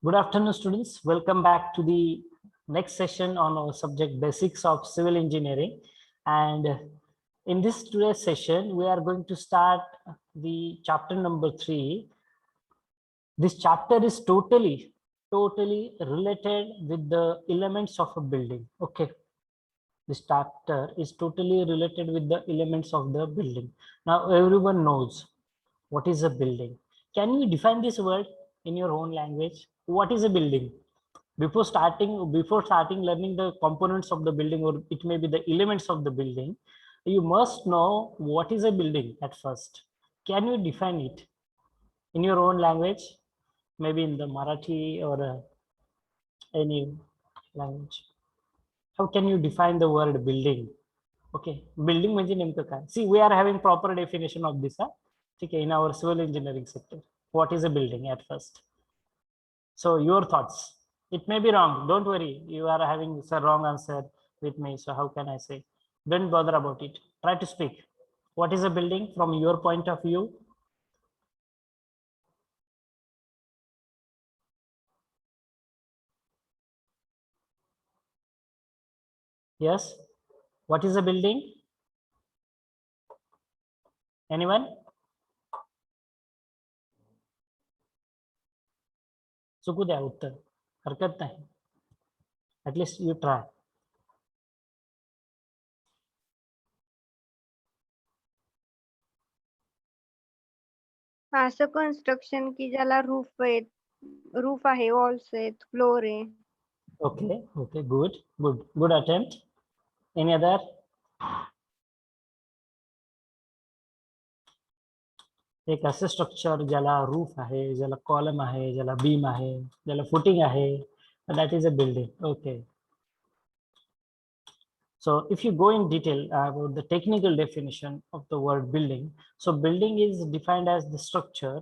Good afternoon, students. Welcome back to the next session on our subject Basics of Civil Engineering. And in this today's session, we are going to start the chapter number 3. This chapter is totally related with the elements of a building. Okay. This chapter is totally related with the elements of the building. Now, everyone knows what is a building. Can you define this word in your own language? What is a building? Before starting learning the components of the building, or it may be the elements of the building, you must know what is a building at first. Can you define it in your own language? Maybe in the Marathi or any language. How can you define the word building? Okay, building म्हणजे नेमकं काय? See, we are having proper definition of this. Okay, in our civil engineering sector. What is a building at first? So your thoughts. It may be wrong. Don't worry. You are having a wrong answer with me. So how can I say? Don't bother about it. Try to speak. What is a building from your point of view? Yes. What is a building? Anyone? चुकू द्या उत्तर. हरकत नाही. At least you try. असं construction की ज्याला roof आहे, walls आहेत, फ्लोर आहे. Okay. Okay. Good attempt. Any other? एक असं स्ट्रक्चर ज्याला रूफ आहे, ज्याला कॉलम आहे, ज्याला बीम आहे, ज्याला फुटिंग आहे, that is a building. Okay. So if you go in detail about the technical definition of the word building, so building is defined as a structure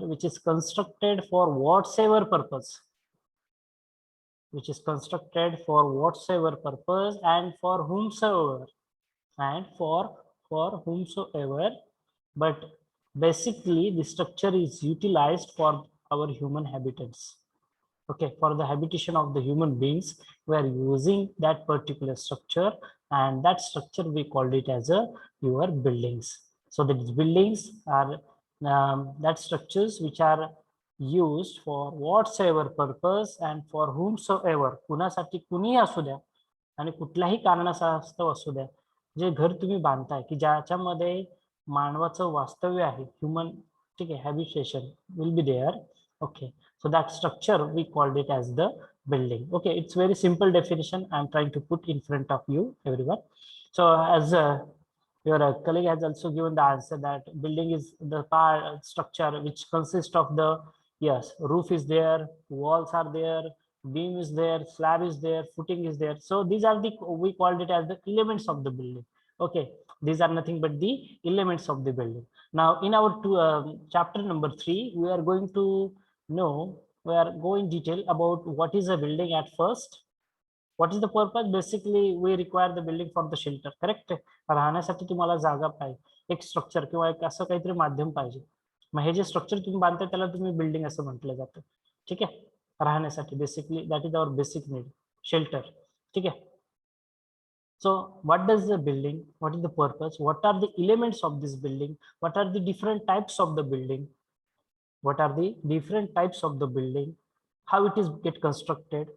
which is constructed for whatsoever purpose, and for whomsoever, but basically the structure is utilized for our human habitats. Okay, for the habitation of the human beings, we are using that particular structure, and that structure we called it as your buildings. So these buildings are that structures which are used for whatsoever purpose and for whomsoever, कुणासाठी कुणीही असू द्या आणि कुठल्याही कारणास्तव असू द्या, जे घर तुम्ही बांधताय की ज्याच्यामध्ये मानवाचं वास्तव्य आहे, ह्युमन, ठीक आहे, habitation will be there. Okay, so that structure we called it as the building. Okay, it's very simple definition I'm trying to put in front of you, everyone. So as your colleague has also given the answer that building is the structure which consists of the, yes, roof is there, walls are there, beam is there, slab is there, footing is there. So these are we called it as the elements of the building. Okay, these are nothing but the elements of the building. Now in our chapter number 3, we are going to we are going detail about what is a building at first. What is the purpose? Basically, we require the building for the shelter. Correct? राहण्यासाठी तुम्हाला जागा पाहिजे, एक structure किंवा एक असं काहीतरी माध्यम पाहिजे. मग हे जे स्ट्रक्चर तुम्ही बांधताय त्याला तुम्ही बिल्डिंग असं म्हटलं जातं. ठीक आहे, राहण्यासाठी basically that is our basic need, shelter. ठीक आहे. So what does the building, what is the purpose, what are the elements of this building, what are the different types of the building, how it is get constructed?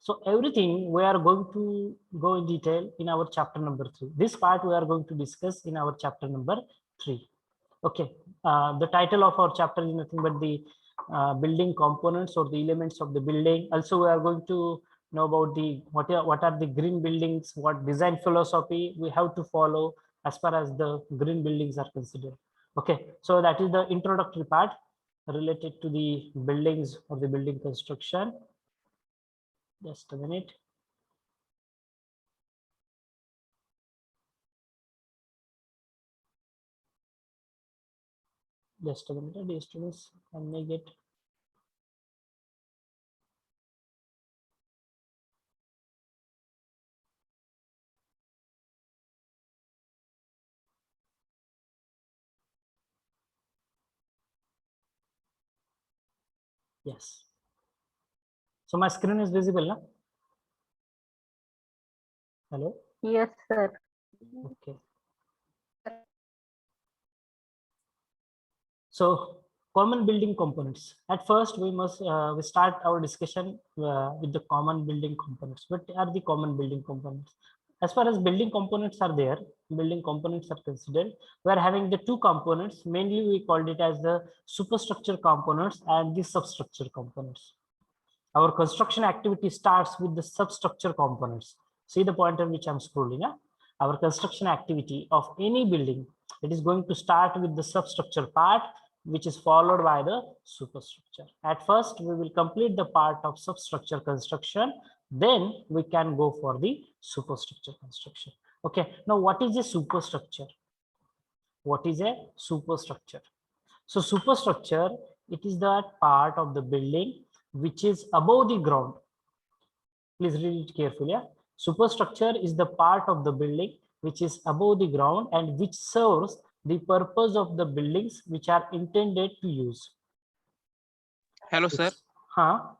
So everything we are going to go in detail in our chapter number 3. This part we are going to discuss in our chapter number 3. Okay, the title of our chapter is nothing but the building components or the elements of the building. Also we are going to know about the what are the green buildings, what design philosophy we have to follow as far as the green buildings are considered. Okay, so that is the introductory part related to the buildings or the building construction. Just a minute. Just a minute, dear students, I may get. Yes. So my screen is visible, na? Hello. Yes, sir. Okay. So common building components. At first, we must we start our discussion with the common building components. What are the common building components? As far as building components are there, building components are considered. We are having the two components. Mainly, we called it as the superstructure components and the substructure components. Our construction activity starts with the substructure components. See the pointer which I'm scrolling. Our construction activity of any building, it is going to start with the substructure part, which is followed by the superstructure. At first, we will complete the part of substructure construction. Then we can go for the superstructure construction. Okay. Now, what is a superstructure? What is a superstructure? So superstructure, it is that part of the building which is above the ground. Please read it carefully. Yeah? Superstructure is the part of the building which is above the ground and which serves the purpose of the buildings which are intended to use. Hello sir. हा.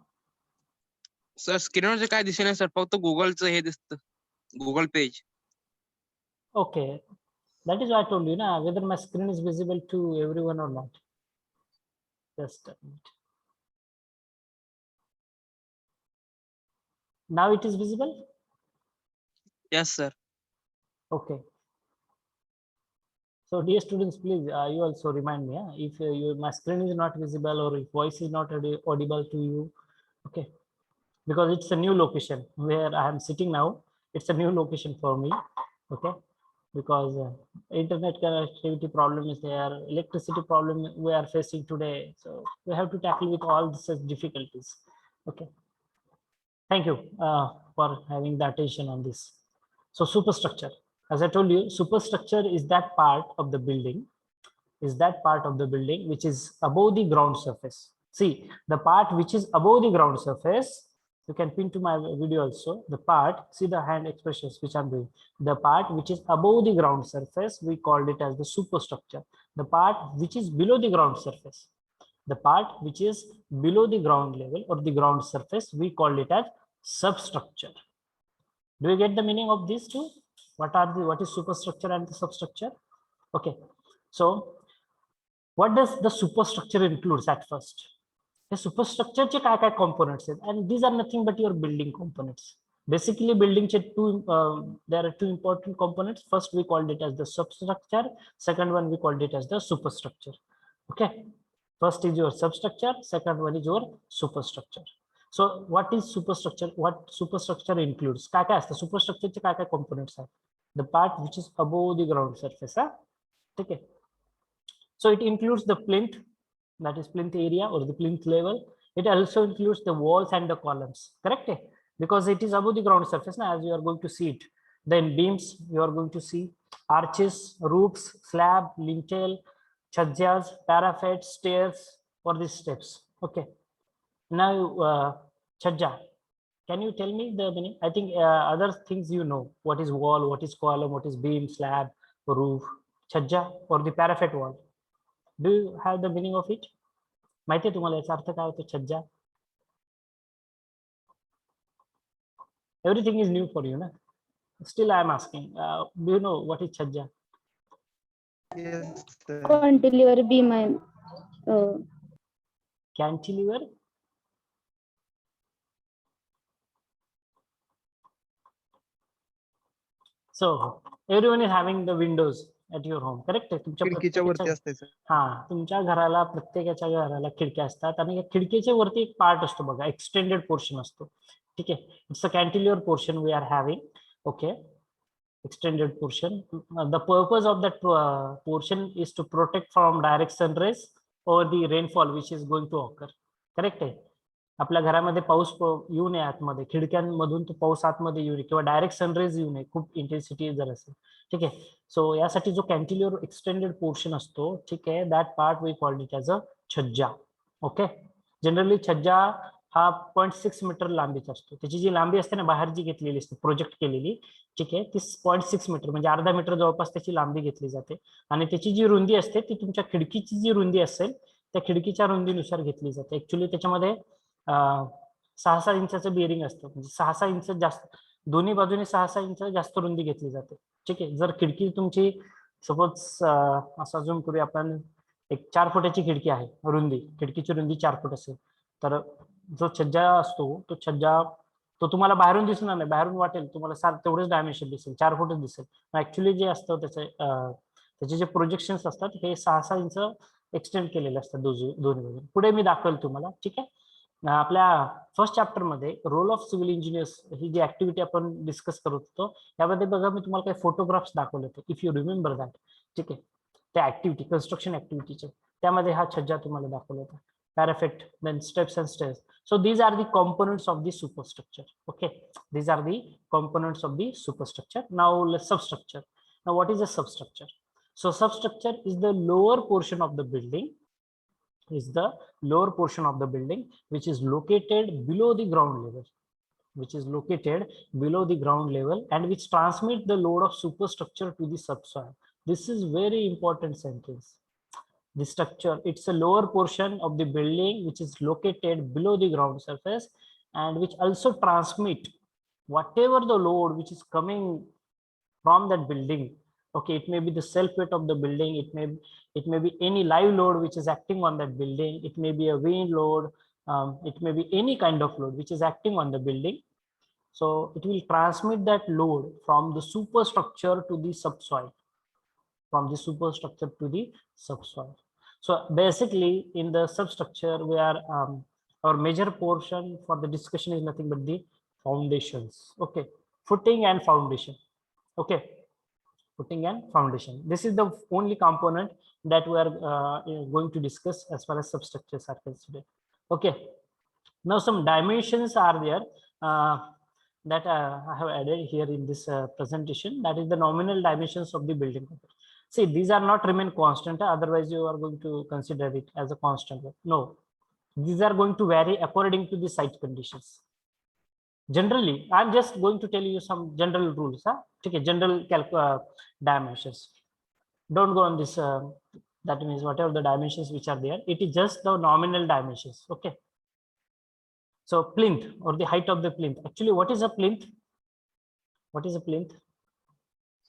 Sir स्क्रीनवर जे काय दिसेल नाही sir, फक्त गुगलचं हे दिसतं, Google page. Okay, that is why I told you na whether my screen is visible to everyone or not. Just a minute. Now it is visible. Yes sir. Okay. So dear students, please you also remind me if my screen is not visible or if voice is not audible to you. Okay, because it's a new location where I am sitting now. It's a new location for me. Okay, because internet connectivity problem is there, electricity problem we are facing today. So we have to tackle with all such difficulties. Okay. Thank you for having the attention on this. So superstructure, as I told you, superstructure is that part of the building, which is above the ground surface. See, the part which is above the ground surface, you can pin to my video also, the part, see the hand expressions which I'm doing, the part which is above the ground surface, we called it as the superstructure. The part which is below the ground surface, the part which is below the ground level or the ground surface, we call it as substructure. Do you get the meaning of these two? What is superstructure and the substructure? Okay, so what does the superstructure includes at first? The superstructure काय components आहेत, and these are nothing but your building components. Basically, building there are two important components. First, we called it as the substructure. Second one, we called it as the superstructure. Okay. First is your substructure, second one is your superstructure. So what is superstructure? What superstructure includes? काय असतं superstructure चे काय components आहेत? The part which is above the ground surface. Okay. So it includes the plinth, that is plinth area or the plinth level. It also includes the walls and the columns, correct? Because it is above the ground surface now, as you are going to see it. Then beams, you are going to see arches, roofs, slab, lintel, chhajjas, parapet, stairs, or these steps. Okay. Now, chhajja, can you tell me the meaning? I think other things you know. What is wall? What is column? What is beam, slab, roof, chhajja, or the parapet wall? Do you have the meaning of it? माहिती आहे तुम्हाला याचा अर्थ काय होतो छज्जा? Everything is new for you, na? Still I am asking. Do you know what is chhajja? Yes, sir. Cantilever beam. Cantilever? So everyone is having the windows at your home, correct? खिडकीच्या वरती असते sir. तुमच्या घराला प्रत्येकाच्या घराला खिडक्या असतात आणि या खिडकीच्या वरती एक पार्ट असतो बघा, एक्सटेंडेड पोर्शन असतो. ठीक आहे, it's a cantilever portion we are having. Okay, extended portion. The purpose of that portion is to protect from direct sun rays or the rainfall which is going to occur. Correct आहे. आपल्या घरामध्ये पाऊस येऊ नये आतमध्ये, खिडक्यांमधून तो पाऊस आतमध्ये येऊ नये किंवा डायरेक्ट सनरेज येऊ नये, खूप इंटेन्सिटी जर असेल. ठीक आहे, सो यासाठी जो कॅन्टिलिव्हर एक्सटेंडेड पोर्शन असतो, ठीक आहे, that part we called it as a chhajja. Okay, generally छज्जा हा 0.6 मीटर लांबीचा असतो. त्याची जी लांबी असते ना, बाहेर जी घेतलेली असते प्रोजेक्ट केलेली, ठीक आहे, ती 0.6 मीटर म्हणजे अर्धा मीटर जवळपास त्याची लांबी घेतली जाते. आणि त्याची जी रुंदी असते ती तुमच्या खिडकीची जी रुंदी असेल त्या खिडकीच्या रुंदीनुसार घेतली जाते. ऍक्च्युली त्याच्यामध्ये 6-6 इंचाचं बिअरिंग असतं, म्हणजे 6-6 इंच जास्त, दोन्ही बाजूने 6-6 इंच जास्त रुंदी घेतली जाते. ठीक आहे. जर खिडकी तुमची सपोज असं अजून करूया आपण, एक 4 फुटाची खिडकी आहे, रुंदी, खिडकीची रुंदी 4 फूट असेल, तर जो छज्जा असतो तो छज्जा तो तुम्हाला बाहेरून दिसणार नाही, बाहेरून वाटेल तुम्हाला तेवढंच डायमेन्शन दिसेल, 4 फूटच दिसेल. ऍक्च्युली जे असतं त्याचे जे प्रोजेक्शन्स असतात हे 6-6 इंच एक्सटेंड केलेले असतात दोन्ही बाजूने. पुढे मी दाखवेल तुम्हाला. ठीक आहे. आपल्या फर्स्ट चॅप्टर मध्ये रोल ऑफ सिव्हिल इंजिनियर्स ही जी ऍक्टिव्हिटी आपण डिस्कस करत होतो, यामध्ये बघा मी तुम्हाला काही फोटोग्राफ्स दाखवले होते, इफ यू रिमेंबर दॅट. ठीक आहे. त्या ऍक्टिव्हिटी, कन्स्ट्रक्शन ऍक्टिव्हिटीचे, त्यामध्ये हा छज्जा तुम्हाला दाखवला होता. Parapet, then steps and stairs. So these are the components of the superstructure. Okay, these are the components of the superstructure. Now let's substructure. Now what is a substructure? So substructure is the lower portion of the building, which is located below the ground level, and which transmit the load of superstructure to the subsoil. This is very important sentence. The structure, it's a lower portion of the building which is located below the ground surface, and which also transmit whatever the load which is coming from that building. Okay, it may be the self weight of the building, it may be any live load which is acting on that building, it may be a wind load, it may be any kind of load which is acting on the building. So it will transmit that load from the superstructure to the subsoil, So basically in the substructure, we are our major portion for the discussion is nothing but the foundations. Okay, footing and foundation. Okay, footing and foundation. This is the only component that we are going to discuss as far as substructures are considered. Okay, now some dimensions are there that I have added here in this presentation. That is the nominal dimensions of the building. See, these are not remain constant, otherwise you are going to consider it as a constant. No, these are going to vary according to the site conditions. Generally, I'm just going to tell you some general rules. Okay, general dimensions. Don't go on this. That means whatever the dimensions which are there, it is just the nominal dimensions. Okay. So plinth, or the height of the plinth. Actually, what is a plinth? What is a plinth?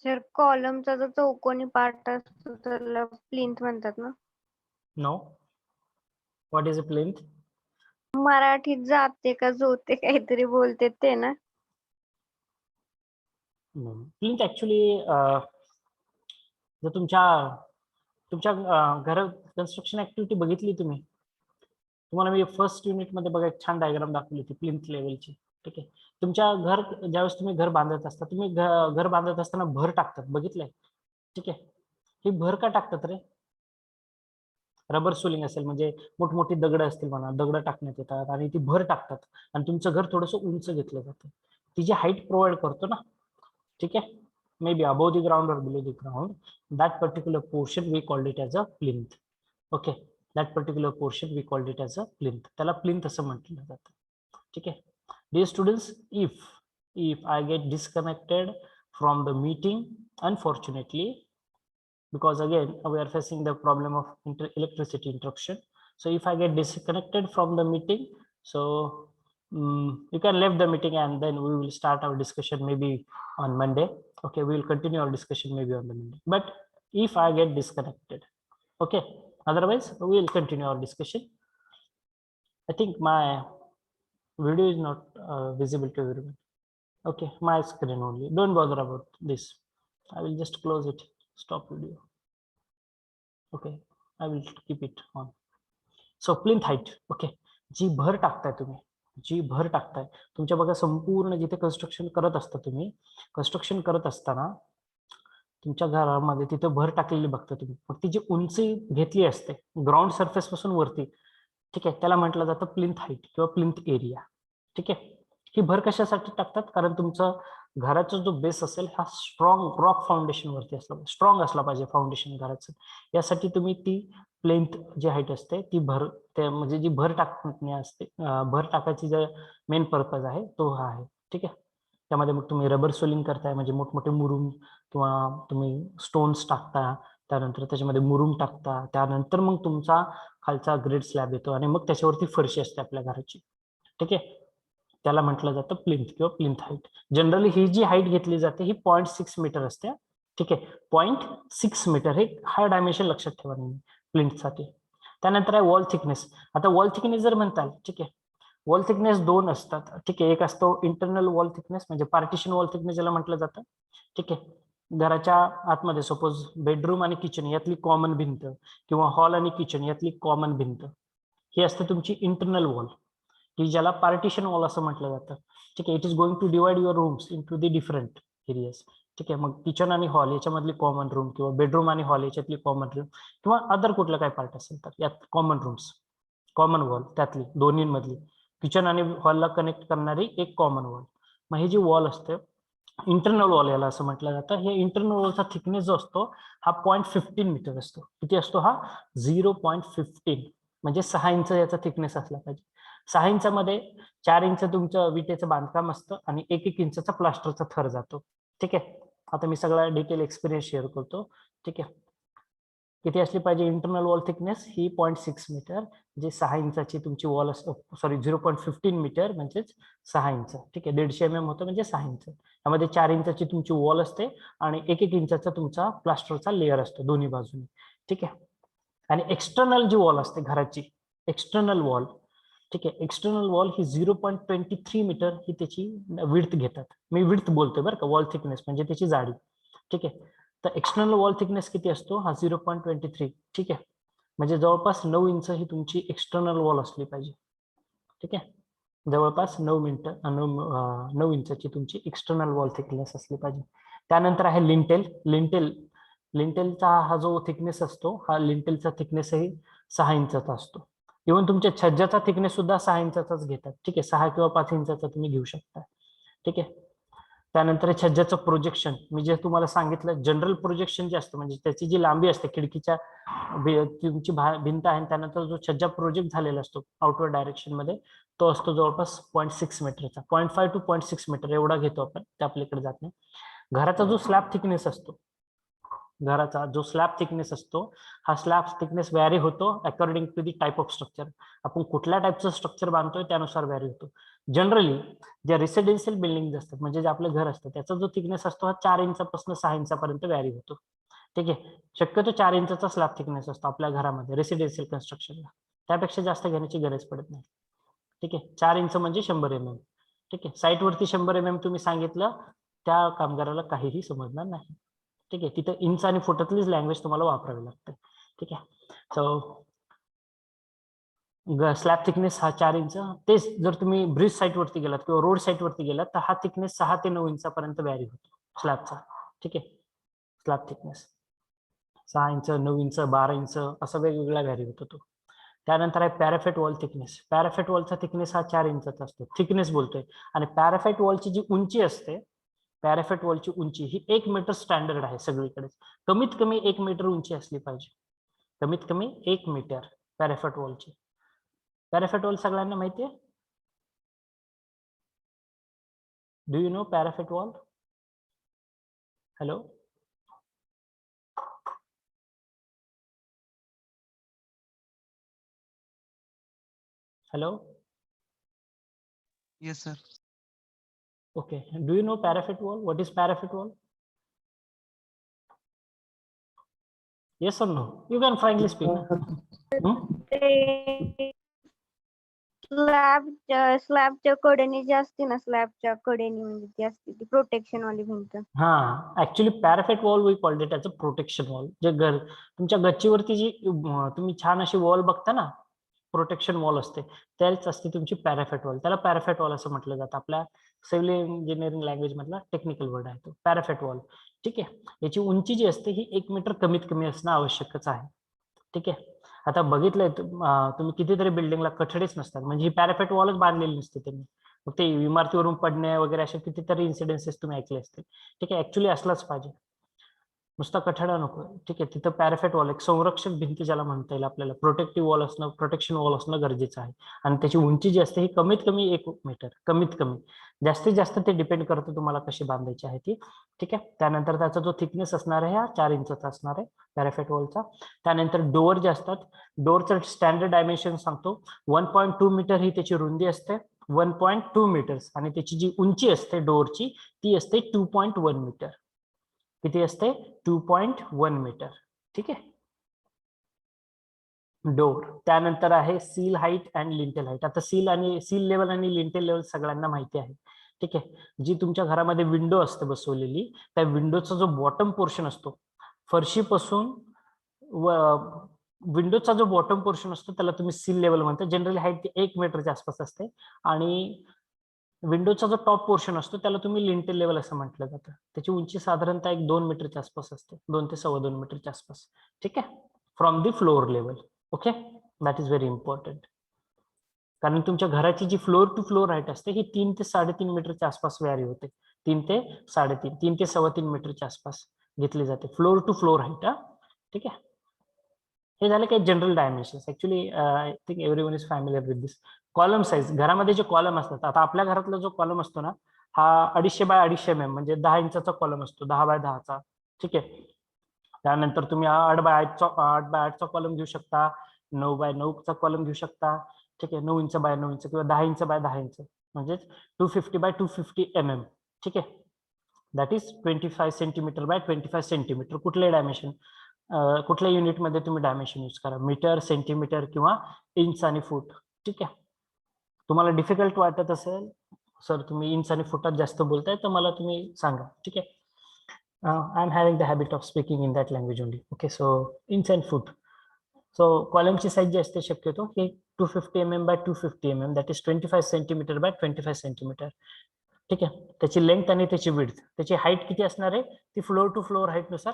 Sir कॉलमचा जो चौकोनी part असतो त्याला plinth म्हणतात ना? No. What is a plinth? मराठीत जाते का जोते काहीतरी बोलते ते ना? No. Plinth actually जर तुमच्या घर कन्स्ट्रक्शन ऍक्टिव्हिटी बघितली तुम्हाला मी फर्स्ट युनिट मध्ये बघा एक छान डायग्राम दाखवली होती प्लिंथ लेवलची. ठीक आहे. तुमच्या घर ज्यावेळेस तुम्ही घर बांधत असता, तुम्ही घर बांधत असताना भर टाकतात, बघितलंय? ठीक आहे. ही भर का टाकतात रे? रबर सोलिंग असेल, म्हणजे मोठमोठी दगड असतील म्हणा, दगड टाकण्यात येतात आणि ती भर टाकतात आणि तुमचं घर थोडंसं उंच घेतलं जातं. ती जी हाईट प्रोव्हाइड करतो ना, ठीक आहे, may be above the ground और below the ground, that particular portion we called it as a plinth. Okay, that particular portion we called it as a plinth. त्याला प्लिंथ असं म्हटलं जातं. ठीक आहे. Dear students, if I get disconnected from the meeting, unfortunately, because again we are facing the problem of electricity interruption, so if I get disconnected from the meeting, so you can leave the meeting and then we will start our discussion maybe on Monday. Okay, we will continue our discussion maybe on the Monday, but if I get disconnected, okay, otherwise we will continue our discussion. I think my video is not visible to everyone. Okay, my screen only. Don't bother about this. I will just close it, stop video. Okay, I will keep it on. So plinth height. Okay, जी भर टाकताय तुम्ही, जी भर टाकताय तुमच्या बघा संपूर्ण जिथे construction करत असता तुम्ही, कन्स्ट्रक्शन करत असताना तुमच्या घरामध्ये तिथे भर टाकलेली बघता तुम्ही, मग ती जी उंची घेतली असते ग्राउंड सरफेस पासून वरती, ठीक आहे, त्याला म्हटलं जातं प्लिंथ हाईट किंवा प्लिंथ एरिया. ठीक आहे. ही भर कशासाठी टाकतात? कारण तुमचं घराचा जो बेस असेल हा स्ट्रॉंग रॉक फाउंडेशन वरती असला, स्ट्रॉंग असला पाहिजे फाउंडेशन घराचं. यासाठी तुम्ही ती प्लिंथ जी हाईट असते ती भर, म्हणजे जी भर टाकणे असते, भर टाकायची जे मेन पर्पज आहे तो हा आहे. ठीक आहे. त्यामध्ये मग तुम्ही रबर सोलिंग करताय, म्हणजे मोठमोठे मुरुम किंवा तुम्ही स्टोन्स टाकता, त्यानंतर त्याच्यामध्ये मुरुम टाकता, त्यानंतर मग तुमचा खालचा ग्रेड स्लॅब येतो आणि मग त्याच्यावरती फरशी असते आपल्या घराची. ठीक आहे, त्याला म्हटलं जातं प्लिंथ किंवा प्लिंथ हाईट. जनरली ही जी हाईट घेतली जाते ही 0.6 मीटर असते. ठीक आहे, 0.6 मीटर हे हा डायमेन्शन लक्षात ठेवा नेहमी प्लिंथसाठी. त्यानंतर आहे वॉल थिकनेस. आता वॉल थिकनेस जर म्हणताल, ठीक आहे, वॉल थिकनेस दोन असतात. ठीक आहे, एक असतो इंटरनल वॉल थिकनेस म्हणजे पार्टिशन वॉल थिकनेस ज्याला म्हटलं जातं. ठीक आहे, घराच्या आतमध्ये सपोज बेडरूम आणि किचन यातली कॉमन भिंत किंवा हॉल आणि किचन यातली कॉमन भिंत ही असते तुमची इंटरनल वॉल, की ज्याला पार्टिशन वॉल असं म्हटलं जातं. ठीक आहे, it is going to divide your rooms into the different areas. ठीक आहे, मग किचन आणि हॉल याच्यामधली कॉमन रूम किंवा बेडरूम आणि हॉल याच्यातली कॉमन रूम किंवा अदर कुठलं काय पार्ट असेल तर यात कॉमन रूम्स, कॉमन वॉल त्यातली दोन्हीमधली किचन आणि हॉलला कनेक्ट करणारी एक कॉमन वॉल. मग ही जी वॉल असते इंटरनल वॉल याला असं म्हटलं जातं. हे इंटरनल वॉलचा थिकनेस जो असतो हा 0.15 मीटर असतो. किती असतो हा? 0.15 म्हणजे 6 इंच याचा थिकनेस असला पाहिजे. 6 इंचामध्ये 4 इंच तुमचं विटेचं बांधकाम असतं आणि 1-1 इंचचा प्लास्टरचा थर जातो. ठीक आहे, आता मी सगळा डिटेल एक्सपिरियन्स शेअर करतो. ठीक आहे, किती असली पाहिजे इंटरनल वॉल थिकनेस ही 0.6 मीटर म्हणजे 6 इंचाची तुमची वॉल असतो. सॉरी 0.15 मीटर म्हणजेच 6 इंच. ठीक आहे, 150 mm होतं म्हणजे 6 इंच. त्यामध्ये 4 इंचाची तुमची वॉल असते आणि 1-1 इंचाचा तुमचा प्लास्टरचा लेअर असतो दोन्ही बाजूने. ठीक आहे, आणि एक्सटर्नल जी वॉल असते घराची एक्सटर्नल वॉल, ठीक आहे, एक्सटर्नल वॉल ही 0.23 मीटर ही त्याची विड्थ घेतात. मी विड्थ बोलतोय बरं का, वॉल थिकनेस म्हणजे त्याची जाडी. ठीक आहे, तर एक्सटर्नल वॉल थिकनेस किती असतो? हा 0.23. ठीक आहे, म्हणजे जवळपास 9 इंच ही तुमची एक्सटर्नल वॉल असली पाहिजे. ठीक आहे, जवळपास 9 इंचाची तुमची एक्सटर्नल वॉल थिकनेस असली पाहिजे. त्यानंतर आहे लिंटेल. लिंटेलचा हा जो थिकनेस असतो हा लिंटेलचा थिकनेसही 6 इंचाचा असतो. इव्हन तुमच्या छज्जाचा थिकनेस सुद्धा 6 इंचाचाच घेतात. ठीक आहे, 6 किंवा 5 इंचाचा तुम्ही घेऊ शकता. ठीक आहे, त्यानंतर छज्जाचं प्रोजेक्शन मी जे तुम्हाला सांगितलं जनरल प्रोजेक्शन जे असतं म्हणजे त्याची जी लांबी असते खिडकीच्या तुमची भिंत आहे त्यानंतर जो छज्जा प्रोजेक्ट झालेला असतो आउटवर्ड डायरेक्शन मध्ये तो असतो जवळपास 0.6 मीटरचा. 0.5 to 0.6 मीटर एवढा घेतो आपण, ते आपल्याकडे जात नाही. घराचा जो स्लॅब थिकनेस असतो, घराचा जो स्लॅब थिकनेस असतो हा स्लॅब थिकनेस व्हॅरी होतो according to the type of structure. आपण कुठल्या टाईपचं स्ट्रक्चर बांधतोय त्यानुसार व्हॅरी होतो. जनरली जे रेसिडेन्शियल बिल्डिंग असतात म्हणजे जे आपलं घर असतं त्याचा जो थिकनेस असतो हा 4 इंचापासून 6 इंचापर्यंत व्हॅरी होतो. ठीक आहे, शक्यतो 4 इंचाचा स्लॅब थिकनेस असतो आपल्या घरामध्ये रेसिडेन्शियल कन्स्ट्रक्शनला, त्यापेक्षा जास्त घेण्याची गरज पडत नाही. ठीक आहे, 4 इंच म्हणजे 100 mm. ठीक आहे, साईटवरती 100 mm तुम्ही सांगितलं त्या कामगाराला काहीही समजणार नाही. ठीक आहे, तिथं इंच आणि फुटातलीच लँग्वेज तुम्हाला वापरावी लागते. ठीक आहे, सो स्लॅब थिकनेस हा 4 इंच. तेच जर तुम्ही ब्रिज साईट वरती गेलात किंवा रोड साईट वरती गेलात तर हा थिकनेस 6 ते 9 इंचापर्यंत व्हॅरी होतो स्लॅबचा. ठीक आहे, slab thickness 6 inch, 9 inch, 12 inch असा वेगवेगळा व्हॅरी होतो तो. त्यानंतर आहे पॅराफेट वॉल थिकनेस. पॅराफेट वॉलचा थिकनेस हा 4 इंचाचा असतो, थिकनेस बोलतोय. आणि पॅराफेट वॉलची जी उंची असते, पॅराफेट वॉलची उंची ही 1 मीटर स्टँडर्ड आहे सगळीकडे. कमीत कमी 1 मीटर उंची असली पाहिजे, कमीत कमी 1 मीटर पॅराफेट वॉलची. पॅराफेट वॉल सगळ्यांना माहिती आहे? Do you know parapet wall? Hello, hello. Yes sir. Okay, do you know parapet wall? What is parapet wall? Yes or no? You can frankly speak. Hmm? स्लॅबच्या कडेने जी असते ना, स्लॅबच्या कडेने म्हणजे ती असते ती प्रोटेक्शन वाली भिंत. हा, actually parapet wall we called it as a protection wall. जे घर तुमच्या गच्चीवरती जी तुम्ही छान अशी वॉल बघता ना, प्रोटेक्शन वॉल असते त्याच असते तुमची पॅराफेट वॉल. त्याला पॅराफेट वॉल असं म्हटलं जातं. आपल्या सिव्हिल इंजिनिअरिंग लँग्वेज मधला टेक्निकल वर्ड आहे तो पॅराफेट वॉल. ठीक आहे, याची उंची जी असते ही 1 मीटर कमीत कमी असणं आवश्यकच आहे. ठीक आहे, आता बघितलंय तुम्ही कितीतरी बिल्डिंगला कठडेच नसतात म्हणजे ही पॅराफेट वॉलच बांधलेली नसते त्यांनी, मग ते इमारतीवरून पडणे वगैरे असे कितीतरी इन्सिडेन्सेस तुम्ही ऐकले असतील. ठीक आहे, ऍक्च्युली असलाच पाहिजे. नुसता कठडा नको. ठीक आहे, तिथं पॅराफेट वॉल, एक संरक्षक भिंत ज्याला म्हणता येईल आपल्याला, प्रोटेक्टिव्ह वॉल असणं, प्रोटेक्शन वॉल असणं गरजेचं आहे. आणि त्याची उंची जी असते ही कमीत कमी 1 मीटर, कमीत कमी. जास्तीत जास्त ते डिपेंड करतं तुम्हाला कशी बांधायची आहे ती. ठीक आहे, त्यानंतर त्याचा जो थिकनेस असणार आहे हा 4 इंचचा असणार आहे पॅराफेट वॉलचा. त्यानंतर डोअर जे असतात, डोअरचं स्टँडर्ड डायमेन्शन सांगतो. 1.2 मीटर ही त्याची रुंदी असते, 1.2 मीटर्स. आणि त्याची जी उंची असते डोअरची ती असते 2.1 मीटर. किती असते? 2.1 मीटर. ठीक आहे, डोर. त्यानंतर आहे seal height and lintel height. आता सील लेवल आणि लिंटेल लेवल सगळ्यांना माहिती आहे. ठीक आहे, जी तुमच्या घरामध्ये विंडो असते बसवलेली, त्या विंडोचा जो बॉटम पोर्शन असतो, फरशीपासून विंडोचा जो बॉटम पोर्शन असतो त्याला तुम्ही सील लेवल म्हणता. जनरली हाईट 1 मीटरच्या आसपास असते. आणि विंडोचा जो टॉप पोर्शन असतो त्याला तुम्ही लिंटेल लेवल असं म्हटलं जातं. त्याची उंची साधारणतः 2 मीटरच्या आसपास असते, 2 ते 2.25 मीटरच्या आसपास. ठीक आहे, from the floor level. Okay, that is very important. कारण तुमच्या घराची जी फ्लोअर टू फ्लोअर हाईट असते ही 3 ते 3.5 मीटरच्या आसपास व्हॅरी होते. 3 ते 3.5, 3 ते 3.25 मीटरच्या आसपास घेतली जाते फ्लोअर टू फ्लोअर हाईट. ठीक आहे, हे झालं काही general dimensions. Actually I think everyone is familiar with this. Column size, घरामध्ये जे कॉलम असतात, आता आपल्या घरातला जो कॉलम असतो ना हा 250 बाय 250 mm म्हणजे 10 इंचाचा कॉलम असतो, 10 बाय 10चा. ठीक आहे, त्यानंतर तुम्ही 8 बाय 8चा कॉलम घेऊ शकता, 9 बाय 9चा कॉलम घेऊ शकता. ठीक आहे, 9 इंच बाय 9 इंच किंवा 10 इंच बाय 10 इंच म्हणजे 250 बाय 250 mm. ठीक आहे, that is 25 centimetre by 25 centimetre. कुठले डायमेन्शन, कुठल्या युनिटमध्ये तुम्ही डायमेन्शन यूज करा, मीटर, सेंटीमीटर किंवा इंच आणि फूट. ठीक आहे, तुम्हाला डिफिकल्ट वाटत असेल सर तुम्ही इंच आणि फुटात जास्त बोलताय तर मला तुम्ही सांगा. ठीक आहे, I am having the habit of speaking in that language only. Okay, so inch and foot. So कॉलमची साईज जी असते शक्यतो ही 250 mm by 250 mm, that is 25 centimetre by 25 centimetre. ठीक आहे, त्याची लेंथ आणि त्याची विड्थ, त्याची हाईट किती असणार आहे ती फ्लोअर टू फ्लोअर हाईट नुसार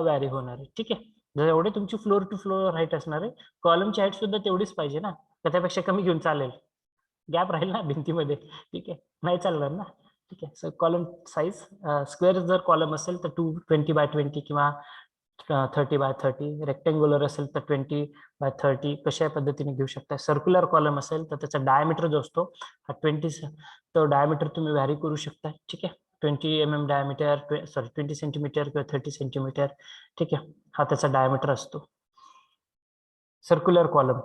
व्हॅरी होणार आहे. ठीक आहे, जर एवढे तुमची फ्लोअर टू फ्लोअर हाईट असणार आहे, कॉलमची हाईट सुद्धा तेवढीच पाहिजे ना, तर त्यापेक्षा कमी घेऊन चालेल, गॅप राहील ना भिंतीमध्ये. ठीक आहे, नाही चालणार ना. ठीक आहे, सो कॉलम साईज स्क्वेअर जर कॉलम असेल तर 220 बाय 20 किंवा 30 बाय 30. रेक्टेंग्युलर असेल तर 20 बाय 30. कशा पद्धतीने घेऊ शकता. सर्क्युलर कॉलम असेल तर त्याचा डायमीटर जो असतो हा 20, तो डायमीटर तुम्ही व्हॅरी करू शकता. ठीक आहे, 20 mm डायमीटर, सॉरी 20 सेंटीमीटर किंवा 30 सेंटीमीटर. ठीक आहे, हा त्याचा डायमीटर असतो सर्क्युलर कॉलम.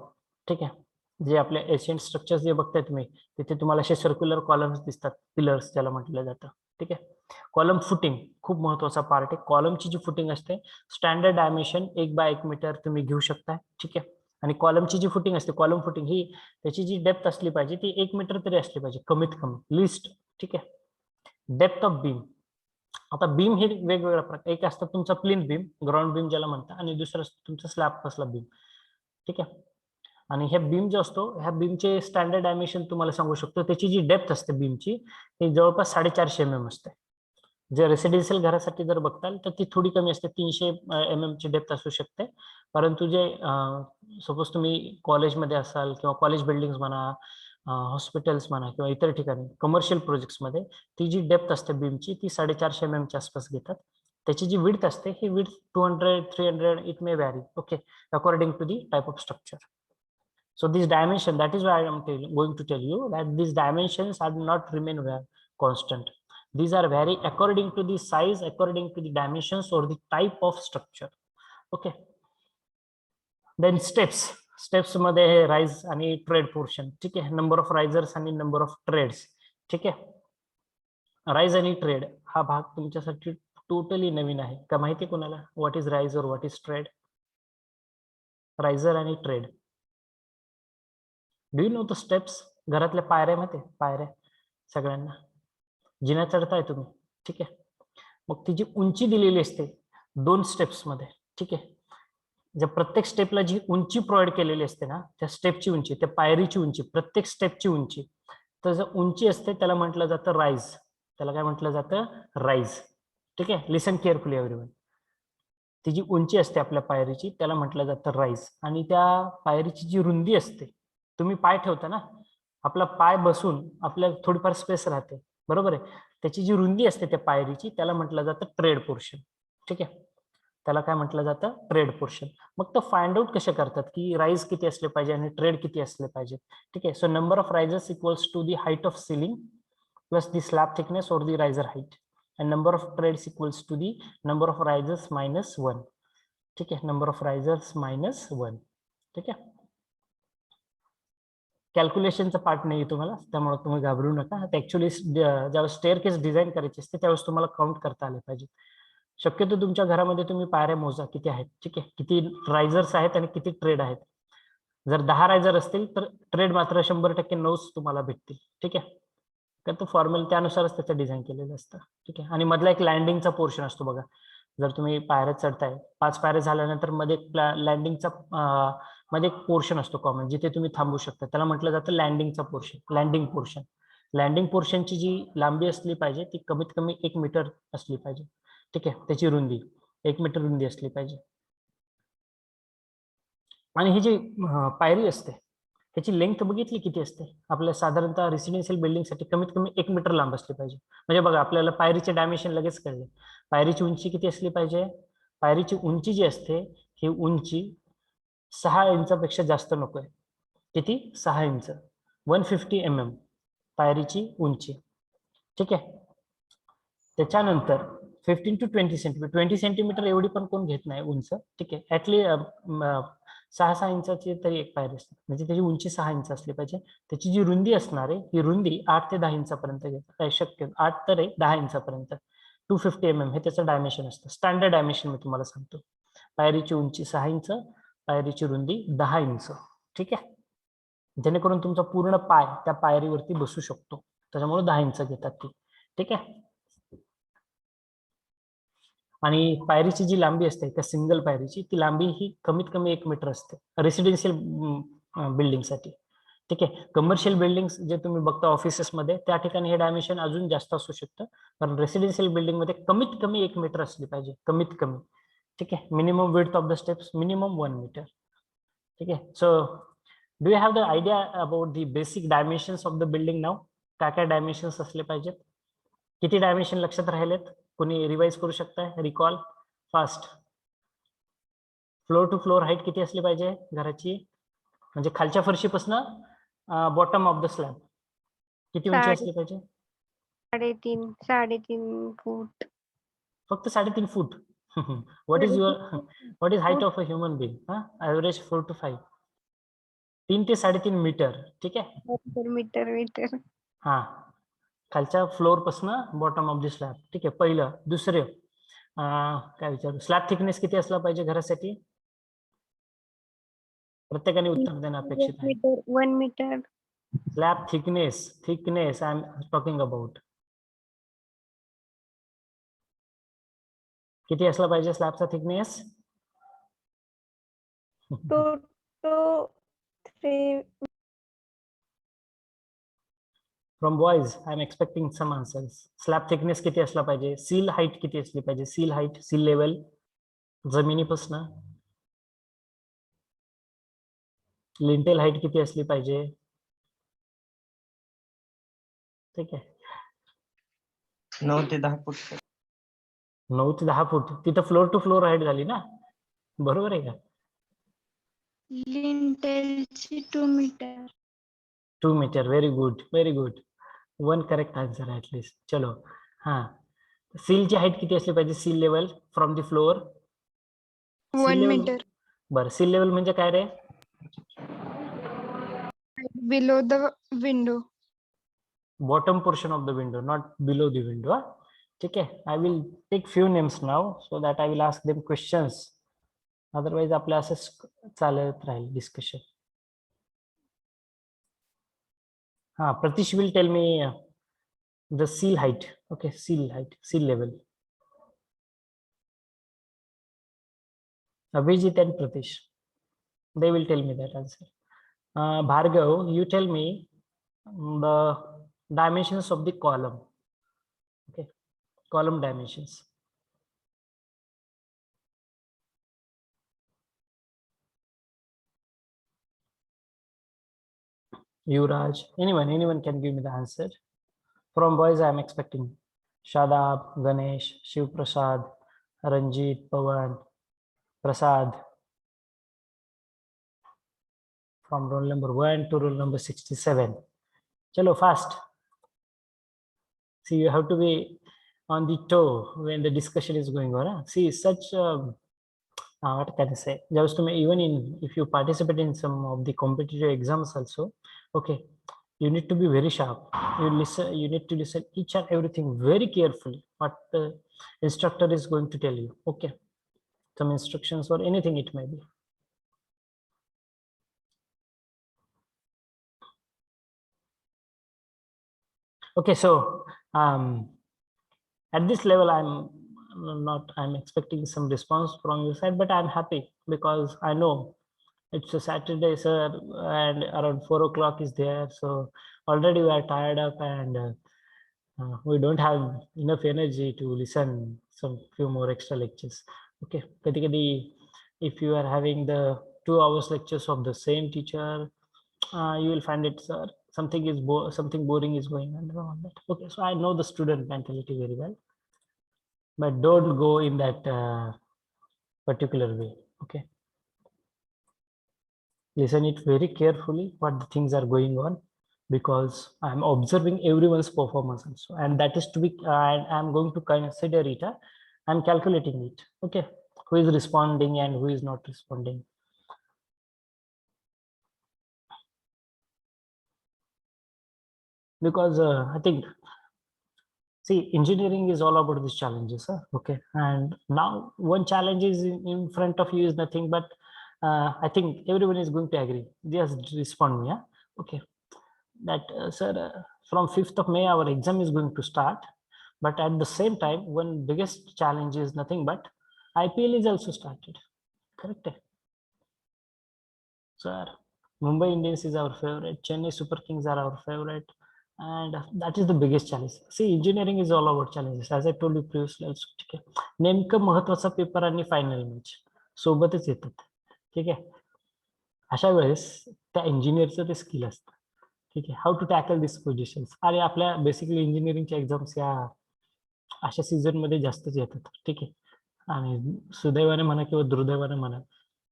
ठीक आहे, जे आपले एशियंट स्ट्रक्चर्स जे बघताय तुम्ही तिथे तुम्हाला असे सर्क्युलर कॉलम्स दिसतात, पिलर्स ज्याला म्हटलं जातं. ठीक आहे, कॉलम फुटिंग खूप महत्वाचा पार्ट आहे. कॉलमची जी फुटिंग असते स्टँडर्ड डायमेन्शन 1 बाय 1 मीटर तुम्ही घेऊ शकता. ठीक आहे, आणि कॉलमची जी फुटिंग असते, कॉलम फुटिंग ही त्याची जी डेप्थ असली पाहिजे ती 1 मीटर तरी असली पाहिजे कमीत कमी, लिस्ट. ठीक आहे, डेप्थ ऑफ बीम. आता बीम हे वेगवेगळ्या प्रकार, एक असतं तुमचा प्लिंथ बीम, ग्राउंड बीम ज्याला म्हणतात, आणि दुसरं असतं तुमचं स्लॅब बसला बीम. ठीक आहे, आणि ह्या बीम जो असतो ह्या बीमचे स्टँडर्ड डायमेन्शन तुम्हाला सांगू शकतो. त्याची जी डेप्थ असते बीमची ती जवळपास 450 mm असते. जे रेसिडेन्शियल घरासाठी जर बघताल तर ती थोडी कमी असते, 300 mm ची डेप्थ असू शकते. परंतु जे सपोज तुम्ही कॉलेजमध्ये असाल किंवा कॉलेज बिल्डिंग म्हणा, हॉस्पिटल्स म्हणा किंवा इतर ठिकाणी कमर्शियल प्रोजेक्ट्समध्ये ती जी डेप्थ असते बीमची ती 450 mm च्या आसपास घेतात. त्याची जी विड्थ असते ही width 200, 300 it may vary. Okay, according to the type of structure. So this dimension, that is why I am going to tell you that these dimensions are not remain constant. These are vary according to the size, according to the dimensions or the type of structure. Okay. Then steps मध्ये हे rise आणि trade portion. ठीक आहे, number of risers आणि number of trades. ठीक आहे, rise आणि trade हा भाग तुमच्यासाठी टोटली नवीन आहे का, माहिती आहे कोणाला व्हॉट इज राइज और व्हॉट इज ट्रेड? रायझर आणि trade, do you know the steps? घरातल्या पायऱ्या माहिती, पायऱ्या सगळ्यांना जिना चढताय तुम्ही. ठीक आहे, मग ती जी उंची दिलेली असते 2 स्टेप्स मध्ये. ठीक आहे, ज्या प्रत्येक स्टेपला जी उंची प्रोव्हाइड केलेली असते ना, त्या स्टेपची उंची, त्या पायरीची उंची, प्रत्येक स्टेपची उंची, तर जर उंची असते त्याला म्हटलं जातं राईज. त्याला काय म्हटलं जातं? राईज. ठीक आहे, लिसन केअरफुली एव्हरीवन. ती जी उंची असते आपल्या पायरीची त्याला म्हटलं जातं राईज. आणि त्या पायरीची जी रुंदी असते, तुम्ही पाय ठेवता ना, आपला पाय बसून आपल्याला थोडीफार स्पेस राहते, बरोबर आहे, त्याची जी रुंदी असते त्या पायरीची त्याला म्हटलं जातं ट्रेड पोर्शन. ठीक आहे, त्याला काय म्हटलं जातं, ट्रेड पोर्शन. मग तो फाइंड आउट कसे करतात की राईज किती असले पाहिजे आणि ट्रेड किती असले पाहिजे. ठीक आहे. So number of risers equals to the height of ceiling plus the slab thickness और the riser height, and number of trades equals to the number of risers minus 1. ठीक आहे. Number of risers minus 1. ठीक आहे. कॅल्क्युलेशनचा part नाही तुम्हाला, त्यामुळे तुम्ही घाबरू नका. ऍक्च्युली ज्यावेळेस स्टेअरकेस डिझाईन करायची असते त्यावेळेस तुम्हाला काउंट करता आले पाहिजे. शक्यतो तुमच्या घरामध्ये तुम्ही पायऱ्या मोजा किती आहेत. ठीक आहे. किती रायझर्स आहेत आणि किती ट्रेड आहेत. जर 10 रायझर असतील तर ट्रेड मात्र 100% 9 तुम्हाला भेटतील. ठीक आहे. तर तो फॉर्म्युला त्यानुसारच त्याचं डिझाईन केलेलं असतं. ठीक आहे. आणि मधला एक लँडिंगचा पोर्शन असतो बघा. जर तुम्ही पायऱ्या चढताय, 5 पायऱ्या झाल्यानंतर मध्ये लँडिंगचा मध्ये एक पोर्शन असतो कॉमन, जिथे तुम्ही थांबू शकता. त्याला म्हटलं जातं लँडिंगचा पोर्शन, लँडिंग पोर्शन. लँडिंग पोर्शनची जी लांबी असली पाहिजे ती कमीत कमी 1 मीटर असली पाहिजे. ठीक आहे. त्याची रुंदी 1 मीटर रुंदी असली पाहिजे. आणि ही जी पायरी असते त्याची लेंथ बघितली किती असते. आपल्या साधारणतः रेसिडेन्शियल बिल्डिंगसाठी कमीत कमी 1 मीटर लांब असली पाहिजे. म्हणजे बघा आपल्याला पायरीचे डायमेन्शन लगेच कळले. पायरीची उंची किती असली पाहिजे. पायरीची उंची जी असते ही उंची 6 इंचापेक्षा जास्त नको आहे. किती, 6 इंच, 150 mm पायरीची उंची. ठीक आहे. त्याच्यानंतर 15 to 20 सेंटीमीटर, 20 सेंटीमीटर एवढी पण कोण घेत नाही उंच. ठीक आहे. ऍटलीस्ट 6 इंचाची तरी एक पायरी असते, म्हणजे त्याची उंची 6 इंच असली पाहिजे. त्याची जी रुंदी असणार आहे ही रुंदी 8 ते 10 इंचापर्यंत घेतात. शक्य 8 तर 10 इंचापर्यंत 250 mm हे त्याचं डायमेन्शन असतं. स्टँडर्ड डायमेन्शन मी तुम्हाला सांगतो. पायरीची उंची 6 इंच, पायरीची रुंदी 10 इंच. ठीक आहे. जेणेकरून तुमचा पूर्ण पाय त्या पायरीवरती बसू शकतो, त्याच्यामुळे 10 इंच घेतात ती. ठीक आहे. आणि पायरीची जी लांबी असते त्या सिंगल पायरीची, ती लांबी ही कमीत कमी 1 मीटर असते रेसिडेन्शियल बिल्डिंगसाठी. ठीक आहे. कमर्शियल बिल्डिंग जे तुम्ही बघता ऑफिसेसमध्ये त्या ठिकाणी हे डायमेन्शन अजून जास्त असू शकतं, कारण रेसिडेन्शियल बिल्डिंग मध्ये कमीत कमी 1 मीटर असली पाहिजे, कमीत कमी. ठीक आहे. Minimum width of the steps minimum 1 metre. ठीक आहे. So do you have the idea about the basic dimensions of the building now. काय काय डायमेन्शन्स असले पाहिजेत. किती डायमेन्शन लक्षात राहिलेत. कोणी रिवाइज करू शकताय, recall fast. Floor to floor height किती असली पाहिजे घराची, म्हणजे खालच्या फरशीपासून बॉटम ऑफ द स्लॅब किती उंची असली पाहिजे. 3.5 फूट. फक्त 3.5 foot. What is height of a human being. Average 4 to 5, 3 ते 3.5 मीटर. ठीक आहे. मीटर. हा, खालच्या फ्लोर पासून बॉटम ऑफ द स्लॅब. ठीक आहे. पहिलं. दुसरं काय विचारू, स्लॅब थिकनेस किती असला पाहिजे घरासाठी. प्रत्येकाने उत्तर देणं अपेक्षित आहे. 1 metre. Slab thickness I am talking about. किती असला पाहिजे स्लॅबचा thickness. 2 to 3. From boys I am expecting some answers. Slab thickness किती असला पाहिजे. सील हाईट किती असली पाहिजे. सील हाईट, सील लेवल जमिनीपासून. लिंटेल हाईट किती असली पाहिजे. ठीक आहे. 9 ते 10 फूट. 9 ते 10 फूट. तिथं फ्लोर टू फ्लोर हाईट झाली ना, बरोबर आहे का. लिंटेलची 2 metre. 2 metre. Very good, very good. 1 correct answer at least. चलो. हा, सीलची हाईट किती असली पाहिजे. Sill level from the floor. 1 metre. बरं, सील लेवल म्हणजे काय रे. Below the window. Bottom portion of the window, not below the window. ठीक आहे. I will take few names नाव so that I will ask them questions. Otherwise आपलं असंच चालत राहील डिस्कशन. हा, Pratish will tell me the seal height. Okay, seal height, seal level. Abhijit and Pratish, they will tell me that answer. Bhargav, you tell me the dimensions of the column. Okay, column dimensions. Yuvraj, anyone can give me the answer. From boys, I am expecting Shadab, Ganesh, Shiv Prasad, Ranjit, Pawan, Prasad. From roll number 1 to roll number 67. Chalo, fast. See, you have to be on the toe when the discussion is going on. Huh? See, such what can I say? Just to me, even in if you participate in some of the competitive exams also, okay, you need to be very sharp. You listen. You need to listen each and everything very carefully. What the instructor is going to tell you. Okay, some instructions or anything it may be. Okay, so at this level, I'm expecting some response from your side, but I'm happy because I know it's a Saturday, sir, and around 4 o'clock is there. So already we are tired up and we don't have enough energy to listen some few more extra lectures. Okay, if you are having the 2 hours lectures of the same teacher, you will find it, sir, something boring is going on that. Okay, so I know the student mentality very well, but don't go in that particular way. Okay, listen it very carefully what the things are going on, because I'm observing everyone's performance also, and that is to be I'm going to consider it. I'm calculating it. Okay, who is responding and who is not responding. Because I think, see, engineering is all about these challenges. Okay, and now one challenge is in front of you is nothing but I think everyone is going to agree. Just respond me. Okay, that sir, from 5th of May our exam is going to start, but at the same time one biggest challenge is nothing but IPL is also started. Correct? Sir, Mumbai Indians is our favorite, Chennai Super Kings are our favorite, and that is the biggest challenge. See, engineering is all about challenges, as I told you previously also. ठीक आहे, नेमकं महत्वाचा paper आणि final match सोबतच येतात. ठीक आहे, अशा वेळेस त्या इंजिनियरचं ते स्किल असतं. ठीक आहे, how to tackle this positions. अरे आपल्या बेसिकली इंजिनिअरिंगच्या एक्झाम्स या अशा सीझन मध्ये जास्तच येतात. ठीक आहे, आणि सुदैवाने म्हणा किंवा दुर्दैवाने म्हणा,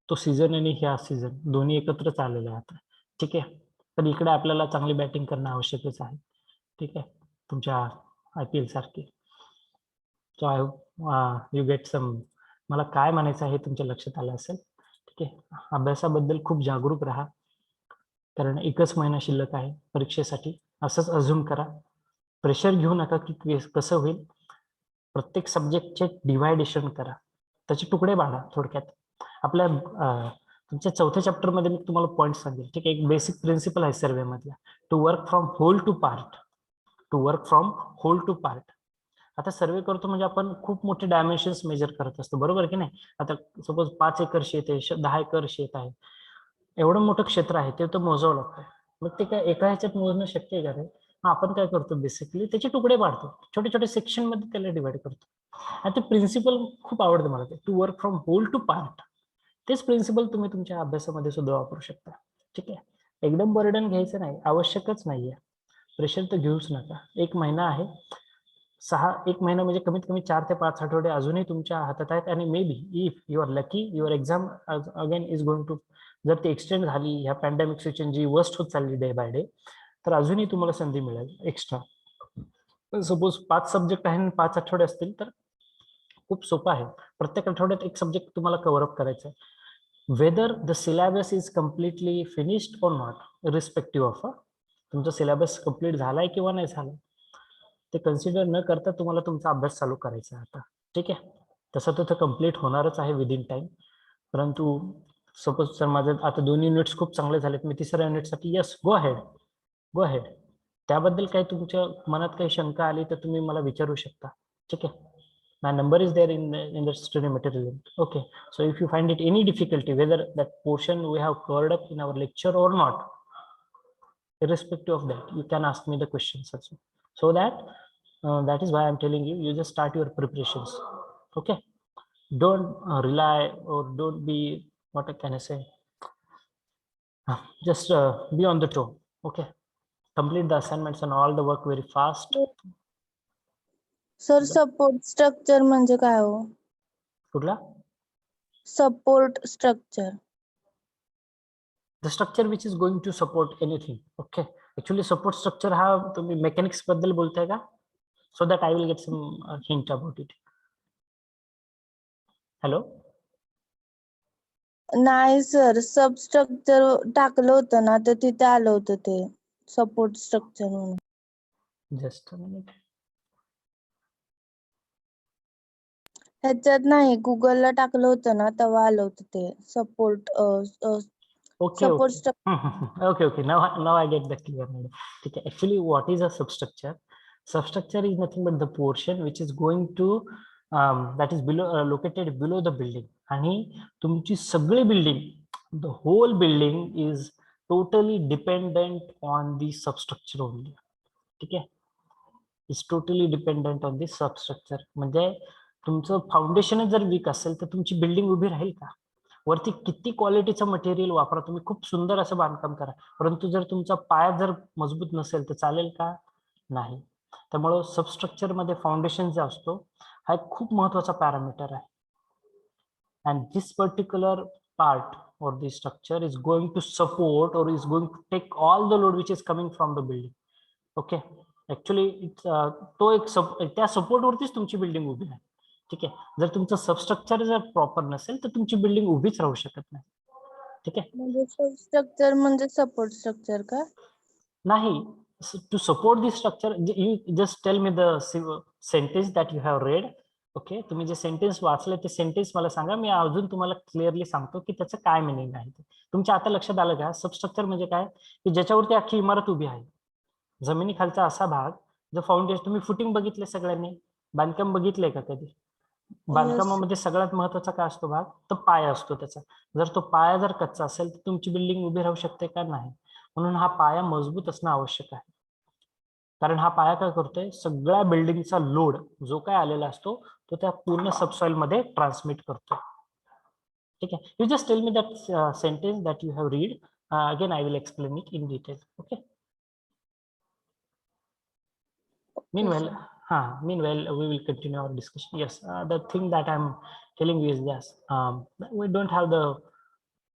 तो सीझन आणि ह्या सीझन दोन्ही एकत्रच आलेले आहेत. ठीक आहे, तर इकडे आपल्याला चांगली बॅटिंग करणं आवश्यकच आहे. ठीक आहे, तुमच्या IPL सारखी. So I you get some. मला काय म्हणायचं आहे तुमच्या लक्षात आलं असेल. ठीक आहे, अभ्यासाबद्दल खूप जागरूक राहा, कारण एकच महिना शिल्लक आहे परीक्षेसाठी. असंच अजून करा, प्रेशर घेऊ नका की कसं होईल. प्रत्येक सब्जेक्टचे डिव्हायडेशन करा, त्याचे तुकडे पाडा. थोडक्यात आपल्या तुमच्या 4थ्या चॅप्टर मध्ये मी तुम्हाला पॉईंट सांगेल. ठीक आहे, एक बेसिक प्रिन्सिपल आहे सर्वे मधला, to work from whole to part. To work from whole to part. आता सर्वे करतो म्हणजे आपण खूप मोठे डायमेन्शन्स मेजर करत असतो, बरोबर की नाही. आता सपोज 5 एकर शेत आहे, 10 एकर शेत आहे, एवढं मोठं क्षेत्र आहे, ते तर मोजावं लागतं. मग ते काय एका ह्याच्यात मोजणं शक्य आहे का रे? आपण काय करतो, बेसिकली त्याचे तुकडे पाडतो, छोटे छोटे सेक्शन मध्ये त्याला डिवाइड करतो. आणि ते प्रिन्सिपल खूप आवडतं मला, ते to work from whole to part. तेच प्रिन्सिपल तुम्ही तुमच्या अभ्यासामध्ये सुद्धा वापरू शकता. ठीक आहे, एकदम बर्डन घ्यायचं नाही, आवश्यकच नाहीये. प्रेशर तर घेऊच नका. 1 महिना आहे, 1 महिना म्हणजे कमीत कमी 4 ते 5 आठवडे अजूनही तुमच्या हातात आहेत. आणि maybe if you are lucky, your exam again is going to, जर ती एक्सटेंड झाली ह्या पॅन्डेमिक सिच्युएशन जी वर्स्ट होत चालली डे बाय डे, तर अजूनही तुम्हाला संधी मिळेल एक्स्ट्रा. सपोज 5 सब्जेक्ट आहे आणि 5 आठवडे असतील तर खूप सोपं आहे. प्रत्येक आठवड्यात एक सब्जेक्ट तुम्हाला कव्हर अप करायचा आहे. Whether the syllabus is completely finished और नॉट, इरिस्पेक्टिव्ह ऑफ तुमचा सिलेबस कम्प्लीट झालाय किंवा नाही झाला, ते कन्सिडर न करता तुम्हाला तुमचा अभ्यास चालू करायचा आहे आता. ठीक आहे, तसं तर कम्प्लीट होणारच आहे विदिन टाइम. परंतु सपोज सर माझं आता 2 युनिट्स खूप चांगले झालेत, मी 3ऱ्या युनिटसाठी यस गो अहेड. त्याबद्दल काही तुमच्या मनात काही शंका आली तर तुम्ही मला विचारू शकता. ठीक आहे, my number is there in the study material. Okay, so if you find it any difficulty, whether that portion we have covered up in our lecture or not, irrespective of that, you can ask me the questions also. So that is why I'm telling you, you just start your preparations. Okay, don't rely or don't be, what can I say, just be on the toe. Okay, complete the assignments and all the work very fast. Sir support structure म्हणजे काय हो? कुठला? support structure. The structure which is going to support anything. Okay, actually support structure हा तुम्ही mechanics बद्दल बोलताय का? So that I will get some hint about it. Hello. नाही सर, सबस्ट्रक्चर टाकलं होतं ना तर तिथे आलं होतं ते सपोर्ट स्ट्रक्चर म्हणून. Just a minute. ह्याच्यात नाही, गुगलला टाकलं होतं ना तेव्हा आलं होतं ते support Okay, support okay. Structure. Okay. Now I get the clear. Okay. Actually, what is a substructure? Substructure is nothing but the portion which is going to that is below located below the building. आणि तुमची सगळी building, the whole building is totally dependent on the substructure only. ठीक आहे? Is totally dependent on the substructure. म्हणजे तुमचं foundation जर weak असेल तर तुमची बिल्डिंग उभी राहील का? वरती किती क्वालिटीचं मटेरियल वापरा तुम्ही, खूप सुंदर असं बांधकाम करा, परंतु जर तुमचा पाया जर मजबूत नसेल तर चालेल का? नाही. त्यामुळं सबस्ट्रक्चर मध्ये फाउंडेशन जे असतो हा एक खूप महत्वाचा पॅरामीटर आहे. And this particular part or the structure is going to support or is going to take all the load which is coming from the building. Okay, actually it's तो एक त्या सपोर्ट वरतीच तुमची बिल्डिंग उभी आहे. ठीक आहे, जर तुमचं सबस्ट्रक्चर जर प्रॉपर नसेल तर तुमची बिल्डिंग उभीच राहू शकत नाही. ठीक आहे, म्हणजे सबस्ट्रक्चर म्हणजे सपोर्ट स्ट्रक्चर का? नाही. To support this structure you just tell me the sentence that you have read. Okay, तुम्ही जे सेंटेन्स वाचले ते सेंटेन्स मला सांगा, मी अजून तुम्हाला क्लिअरली सांगतो की त्याचं काय मिनिंग आहे. तुमच्या आता लक्षात आलं का? सबस्ट्रक्चर म्हणजे काय? की ज्याच्यावरती अख्खी इमारत उभी आहे, जमिनीखालचा असा भाग जो फाउंडेशन. तुम्ही फुटिंग बघितले सगळ्यांनी, बांधकाम बघितलंय का कधी? बांधकामामध्ये सगळ्यात महत्वाचा काय असतो भाग? तर पाया असतो त्याचा. जर तो पाया जर कच्चा असेल तर तुमची बिल्डिंग उभी राहू शकते का? नाही. म्हणून हा पाया मजबूत असणं आवश्यक आहे. कारण हा पाया काय करतोय? सगळ्या बिल्डिंगचा लोड जो काय आलेला असतो तो त्या पूर्ण सबसॉइल मध्ये ट्रान्समिट करतोय. ठीक आहे, you just tell me that sentence that you have read. Again I will explain it in detail. Okay. Meanwhile, we will continue our discussion. Yes, the thing that I'm telling you is this: we don't have the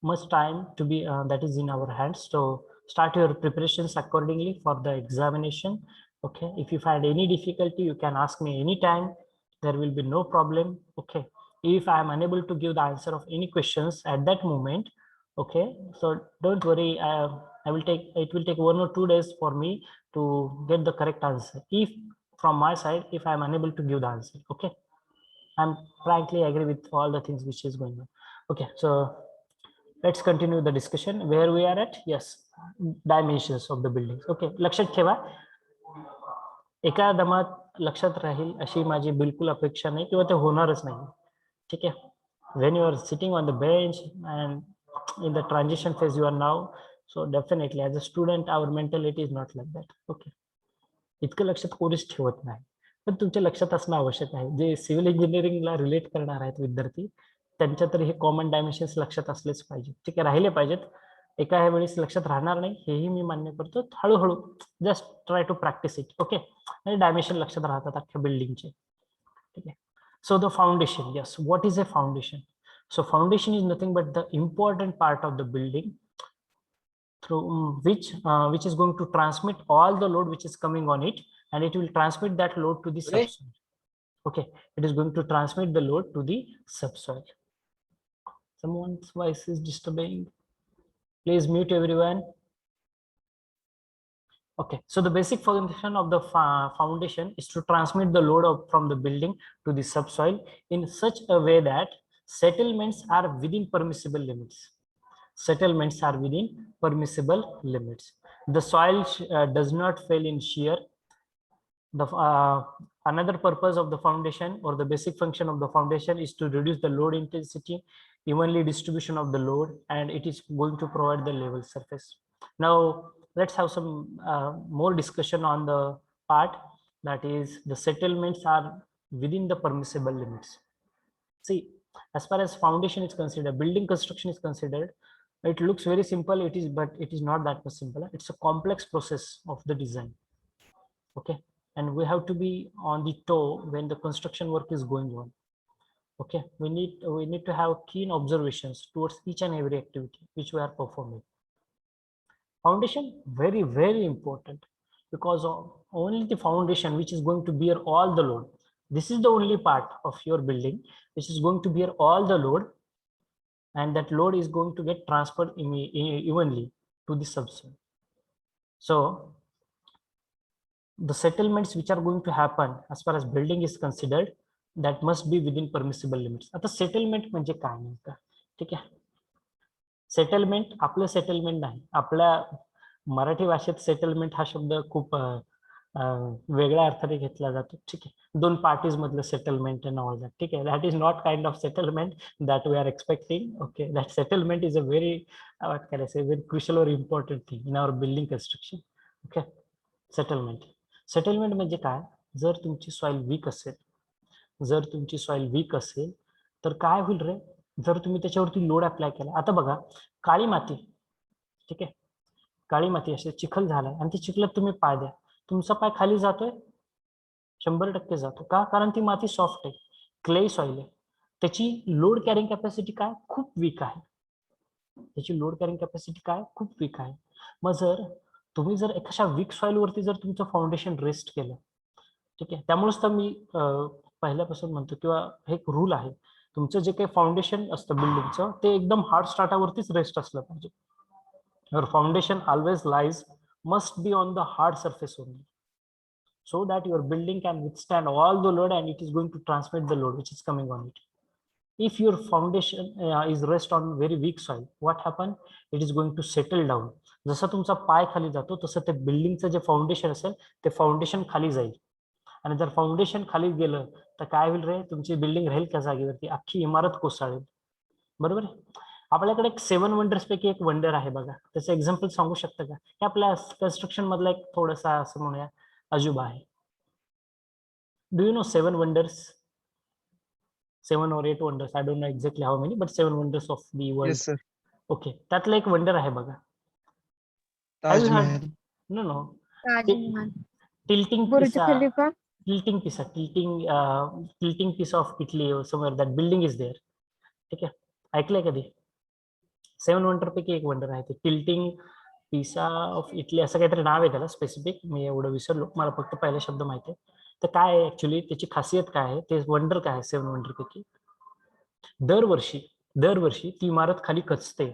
much time to be that is in our hands. So start your preparations accordingly for the examination. Okay, if you find any difficulty, you can ask me anytime. There will be no problem. Okay, if I am unable to give the answer of any questions at that moment, okay, so don't worry. It will take 1 or 2 days for me to get the correct answer. If from my side, if I am unable to give the answer, okay, I'm frankly agree with all the things which is going on. Okay, so let's continue the discussion where we are at. Yes, dimensions of the buildings. Okay, लक्षात ठेवा, एका दमात लक्षात राहील अशी माझी बिलकुल अपेक्षा नाही किंवा ते होणारच नाही. ठीक आहे, when you are sitting on the bench and in the transition phase you are now, so definitely as a student our mentality is not like that. Okay, इतकं लक्षात कोणीच ठेवत नाही, पण तुमच्या लक्षात असणं आवश्यक आहे. जे सिव्हिल इंजिनिअरिंगला रिलेट करणार आहेत विद्यार्थी, त्यांच्या तर हे कॉमन डायमेन्शन्स लक्षात असलेच पाहिजे. ठीक आहे, राहिले पाहिजेत. एका ह्या वेळेस लक्षात राहणार नाही हेही मी मान्य करतो. हळूहळू just try to practise it. Okay, आणि डायमेन्शन लक्षात राहतात अख्ख्या बिल्डिंगचे. ठीक आहे, so the foundation. Yes, what is a foundation? So foundation is nothing but the important part of the building through which is going to transmit all the load which is coming on it, and it will transmit that load to the subsoil. Okay, it is going to transmit the load to the subsoil. Someone's voice is disturbing. Please mute everyone. Okay, so the basic function of the foundation is to transmit the load from the building to the subsoil in such a way that settlements are within permissible limits. Settlements are within permissible limits. The soil does not fail in shear. The another purpose of the foundation or the basic function of the foundation is to reduce the load intensity, evenly distribution of the load, and it is going to provide the level surface. Now let's have some more discussion on the part that is the settlements are within the permissible limits. See, as far as foundation is considered, building construction is considered, it looks very simple. It is, but it is not that much simple. It's a complex process of the design. Okay, and we have to be on the toe when the construction work is going on. Okay, we need to have keen observations towards each and every activity which we are performing. Foundation, very, very important, because only the foundation which is going to bear all the load. This is the only part of your building which is going to bear all the load, and that load is going to get transferred evenly to the subsoil. So the settlements which are going to happen as far as building is considered, that must be within permissible limits. आता settlement म्हणजे काय नेमकं? ठीक आहे, settlement आपलं settlement नाही. आपल्या मराठी भाषेत सेटलमेंट हा शब्द खूप वेगळ्या अर्थाने घेतला जातो. ठीक आहे, दोन पार्टीज मधलं सेटलमेंट अँड ऑल दॅट. ठीक आहे, that is not kind of settlement that we are expecting. Okay, that settlement is a very what can I say, very crucial or important thing in our building construction. Okay, settlement म्हणजे काय? जर तुमची soil weak असेल, जर तुमची soil weak असेल तर काय होईल रे, जर तुम्ही त्याच्यावरती लोड अप्लाय केला. आता बघा, काळी माती, ठीक आहे, काळी माती असे चिखल झालाय आणि ती चिखलात तुम्ही पाय द्या, तुमचा पाय खाली जातोय? 100% जातो. का? कारण ती माती सॉफ्ट आहे, क्ले सॉइल आहे, त्याची लोड कॅरिंग कॅपॅसिटी काय? खूप वीक आहे. त्याची लोड कॅरिंग कॅपॅसिटी काय? खूप वीक आहे. मग जर तुम्ही जर एखाद्या वीक सॉइल वरती जर तुमचं फाउंडेशन रेस्ट केलं, ठीक आहे, त्यामुळेच तर मी पहिल्यापासून म्हणतो, किंवा हे एक रूल आहे, तुमचं जे काही फाउंडेशन असतं बिल्डिंगचं ते एकदम हार्ड स्टार्टावरतीच रेस्ट असलं पाहिजे. Your foundation always lies must be on the hard surface only, so that your building can withstand all the load and it is going to transmit the load which is coming on it. If your foundation is rest on very weak soil, what happen? It is going to settle down. जसं तुमचा पाय खाली जातो तसं ते बिल्डिंगचं जे foundation असेल ते फाउंडेशन खाली जाईल, आणि जर फाउंडेशन खाली गेलं तर काय होईल रे, तुमची बिल्डिंग राहील त्या जागेवरती, अख्खी इमारत कोसळेल. बरोबर आहे? आपल्याकडे एक 7 वंडर्स पैकी एक वंडर आहे बघा, त्याचं एक्झाम्पल सांगू शकता का? हे आपल्या कन्स्ट्रक्शन मधला एक थोडासा असं म्हणूया अजूबा आहे. Do you know 7 wonders? 7 or 8 wonders. I don't know exactly how many, but 7 wonders of the world. Yes, sir. Okay, त्यातलं एक वंडर आहे बघा. Have you heard? Taj Mahal. No. Taj Mahal, Tilting Burj Pisa. Khalifa. Tilting piece of Italy or somewhere. That building is there. ठीक आहे, ऐकलंय कधी? 7 wonder पैकी एक वंडर आहे ते, टिल्टिंग पिसा ऑफ इटली असं काहीतरी नाव आहे त्याला स्पेसिफिक, मी एवढं विसरलो, मला फक्त पहिला शब्द माहिती आहे. तर काय आहे ऍक्च्युली त्याची खासियत काय आहे, ते वंडर काय आहे 7 वंडर पैकी? दरवर्षी ती इमारत खाली खचते,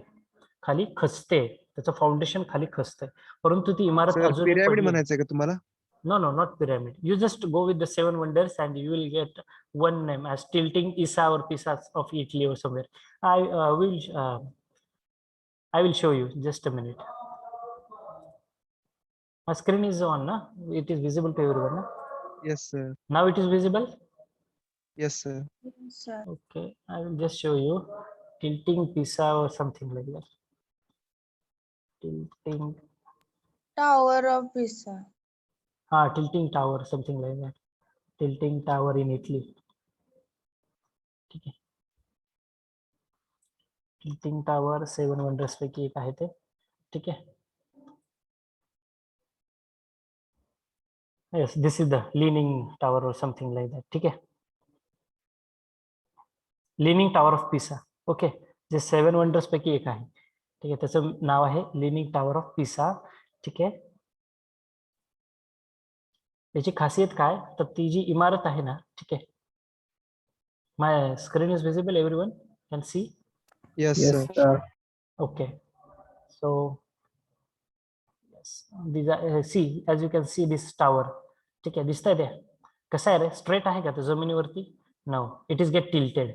त्याचं फाउंडेशन खाली खचतंय, परंतु ती इमारत सर अजूनही पिरॅमिड पडली. म्हणायचंय का तुम्हाला? No, not pyramid. You just go with the 7 wonders and you will get one name as tilting Pisa or Pisa of Italy or somewhere. I will show you just a minute. My screen is on, na? It is visible to everyone, na? Yes, sir. Now it is visible. Yes, sir. Sir. Okay, I will just show you tilting Pisa or something like that. Tilting. Tower of Pisa. Tilting tower, something like that. Tilting tower in Italy. ठीक आहे. Tilting tower 7 wonders पैकी एक आहे ते. ठीक आहे. Yes, this is the leaning tower or something like that. ठीक आहे. Leaning Tower of Pisa. Okay, जे 7 वंडर्स पैकी एक आहे. ठीक आहे, त्याचं नाव आहे Leaning Tower of Pisa. ठीक आहे. याची खासियत काय, तर ती जी इमारत आहे ना, ठीक आहे, my screen is visible, everyone can see? Yes, sir. Okay, so yes, these are see, as you can see this tower. ठीक आहे, दिसतंय ते कसं आहे रे, स्ट्रेट आहे का ते जमिनीवरती? No, it is get tilted,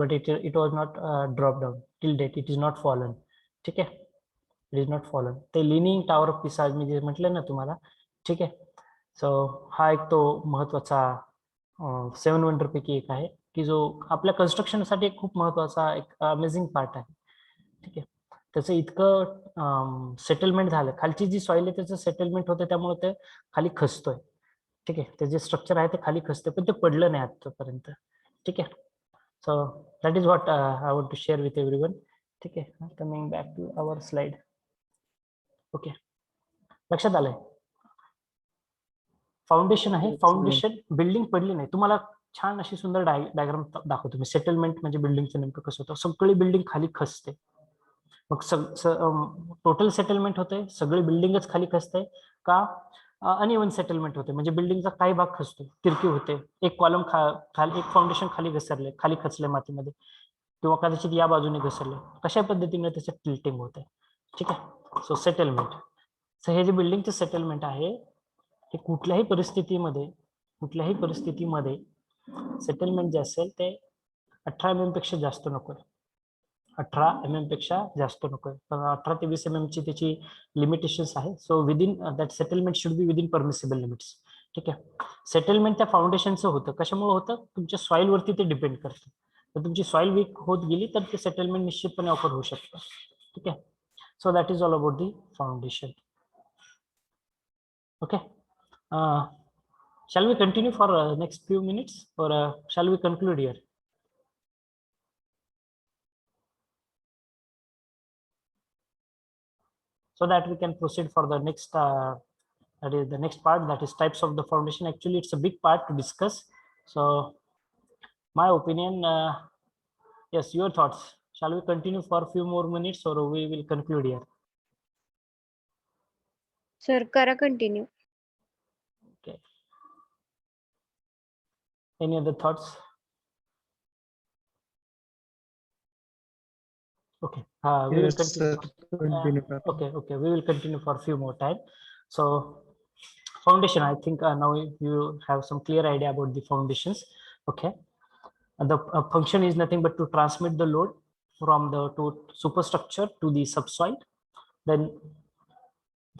but it was not dropped down till date. It is not fallen. ठीक आहे, it is not fallen. ते लिनिंग टावर ऑफ पिसा मी जे म्हटलं ना तुम्हाला, ठीक आहे. सो हा एक तो महत्वाचा 7 वंडर पैकी एक आहे की जो आपल्या कन्स्ट्रक्शनसाठी एक खूप महत्वाचा एक अमेझिंग पार्ट आहे. ठीक आहे, त्याचं इतकं सेटलमेंट झालं, खालची जी सॉइल आहे त्याचं सेटलमेंट होतं, त्यामुळे ते खाली खचतोय. ठीक आहे, ते जे स्ट्रक्चर आहे ते खाली खचतंय, पण ते पडलं नाही आतापर्यंत. ठीक आहे, so that is what I want to share with everyone. ठीक आहे, coming back to our slide. Okay, लक्षात आलंय? फाउंडेशन आहे, फाउंडेशन बिल्डिंग पडली नाही, तुम्हाला छान अशी सुंदर डायग्राम दाखवतो मी. सेटलमेंट म्हणजे बिल्डिंगचं नेमकं कसं होतं. सगळी बिल्डिंग खाली खचते. मग टोटल सेटलमेंट होते, सगळी बिल्डिंगच खाली खचते का अनइवन सेटलमेंट होते, म्हणजे बिल्डिंगचा काही भाग खचतो, तिरकी होते, एक कॉलम खाली, एक फाउंडेशन खाली घसरले, खाली खचले मातीमध्ये, किंवा कदाचित या बाजूने घसरले, कशा पद्धतीने त्याचं टिल्टिंग होते. ठीक आहे. So settlement. सो हे जे बिल्डिंगचे सेटलमेंट आहे हे कुठल्याही परिस्थितीमध्ये सेटलमेंट जे असेल ते 18 mm पेक्षा जास्त नको. 18 mm पेक्षा जास्त नको. 18 ते 20 mm ची त्याची लिमिटेशन्स आहे. So within that settlement should be within permissible limits. ठीक आहे. सेटलमेंट त्या फाउंडेशनचं होतं. कशामुळे होतं? तुमच्या सॉइल वरती ते डिपेंड करतं. तर तुमची सॉइल वीक होत गेली तर ते सेटलमेंट निश्चितपणे ऑफर होऊ शकतं. ठीक आहे. So that is all about the foundation. Okay. Shall we continue for next few minutes, or shall we conclude here? So that we can proceed for the next that is the next part, that is types of the foundation. Actually it's a big part to discuss, so my opinion, yes, your thoughts. Shall we continue for a few more minutes, or we will conclude here? Sir करा continue. Okay. Any other thoughts? Okay. We will Yes, continue. sir. Continue. Okay, we will continue for a few more time. So foundation, I think now you have some clear idea about the foundations. Okay. The function is nothing but to transmit the load from the superstructure to the subsoil, then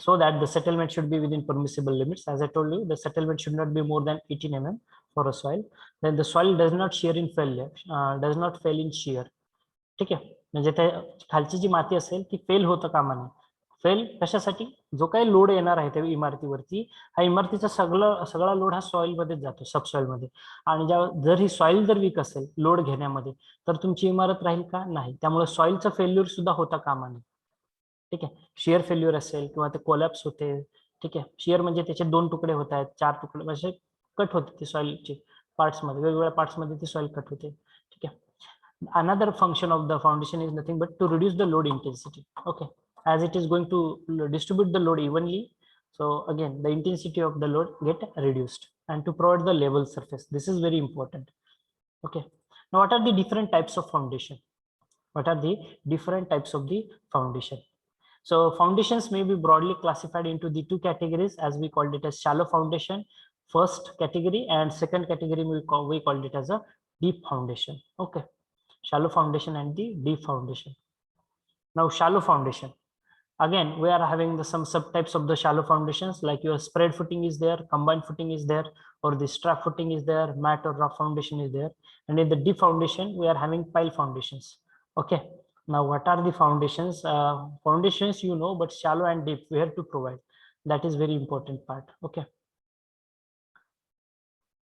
so that the settlement should be within permissible limits. As I told you, the settlement should not be more than 18 mm for a soil. Then the soil does not shear in failure, does not fail in shear. ठीक आहे. म्हणजे त्या खालची जी माती असेल ती fail होतं कामा नये. फेल कशासाठी? जो काही लोड येणार आहे त्या इमारतीवरती, हा इमारतीचा सगळा लोड हा सॉइल मध्येच जातो, सबसॉइल मध्ये. आणि जर ही सॉइल जर वीक असेल लोड घेण्यामध्ये, तर तुमची इमारत राहील का? नाही. त्यामुळे सॉइलचं फेल्युअर सुद्धा होता कामा नये. ठीक आहे. शिअर फेल्युअर असेल किंवा ते कोलॅप्स होते. ठीक आहे. शिअर म्हणजे त्याचे 2 तुकडे होत आहेत, 4 तुकडे, म्हणजे कट होते ती सॉइलची पार्ट्स मध्ये, वेगवेगळ्या पार्ट्स मध्ये ती सॉइल कट होते. ठीक आहे. Another function of the foundation is nothing but to reduce the load intensity. Okay, as it is going to distribute the load evenly, so again the intensity of the load get reduced, and to provide the level surface. This is very important. Okay. Now what are the different types of foundation? What are the different types of the foundation? So foundations may be broadly classified into the 2 categories, as we called it as shallow foundation, first category, and second category we called it as a deep foundation. Okay. Shallow foundation and the deep foundation. Now shallow foundation, again we are having some subtypes of the shallow foundations, like your spread footing is there, combined footing is there, or the strap footing is there, mat or rough foundation is there. And in the deep foundation we are having pile foundations. Okay. Now what are the foundations? Foundations you know, but shallow and deep we have to provide. That is very important part. Okay.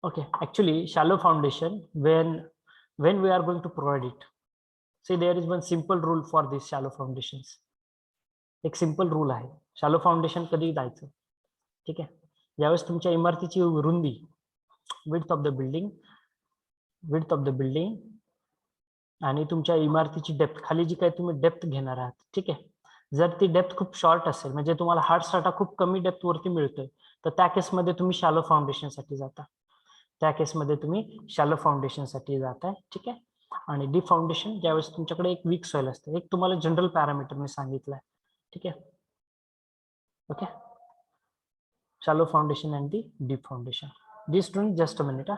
Okay. Actually shallow foundation, when we are going to provide it, see there is one simple rule for these shallow foundations. एक simple rule आहे. Shallow foundation कधी द्यायचं? ठीक आहे. ज्यावेळेस तुमच्या इमारतीची रुंदी, विड्थ ऑफ द बिल्डिंग आणि तुमच्या इमारतीची डेप्थ, खाली जी काही तुम्ही डेप्थ घेणार आहात, ठीक आहे, जर ती डेप्थ खूप शॉर्ट असेल, म्हणजे तुम्हाला हार्ड स्ट्राटा खूप कमी डेप्थ वरती मिळतोय, तर त्या केसमध्ये तुम्ही शॅलो फाउंडेशन साठी जाता. ठीक आहे. आणि डीप फाउंडेशन, ज्यावेळेस तुमच्याकडे एक वीक सॉइल असते, एक तुम्हाला जनरल पॅरामीटर मी सांगितलंय. ठीक आहे. Okay. Shallow foundation and the deep foundation. The student, just a minute.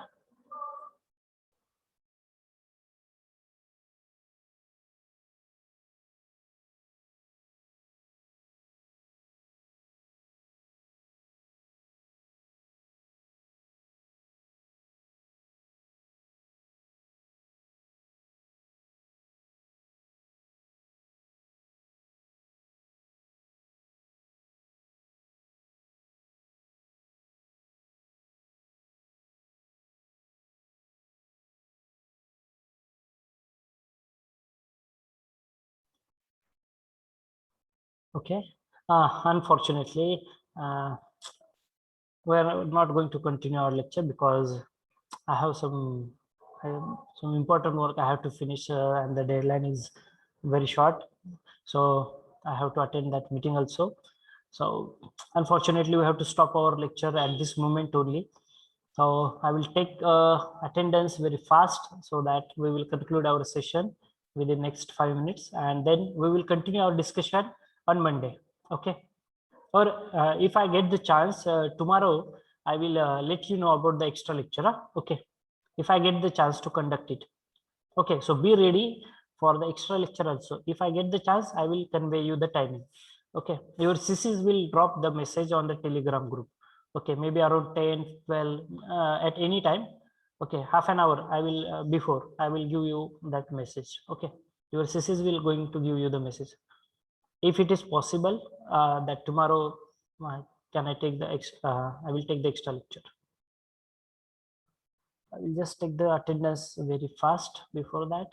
Okay. Unfortunately, we are not going to continue our lecture because I have some important work I have to finish, and the deadline is very short. So I have to attend that meeting also. So unfortunately, we have to stop our lecture at this moment only. So I will take attendance very fast so that we will conclude our session within next 5 minutes, and then we will continue our discussion on Monday. Okay. Or if I get the chance tomorrow, I will let you know about the extra lecture. Okay. If I get the chance to conduct it. Okay. So be ready for the extra lecture also. If I get the chance, I will convey you the timing. Okay. Your CCs will drop the message on the Telegram group. Okay. Maybe around 10, 12 at any time. Okay. Half an hour I will before I will give you that message. Okay. Your CCs will going to give you the message. If it is possible that tomorrow can I take the I will take the extra lecture. I will just take the attendance very fast before that.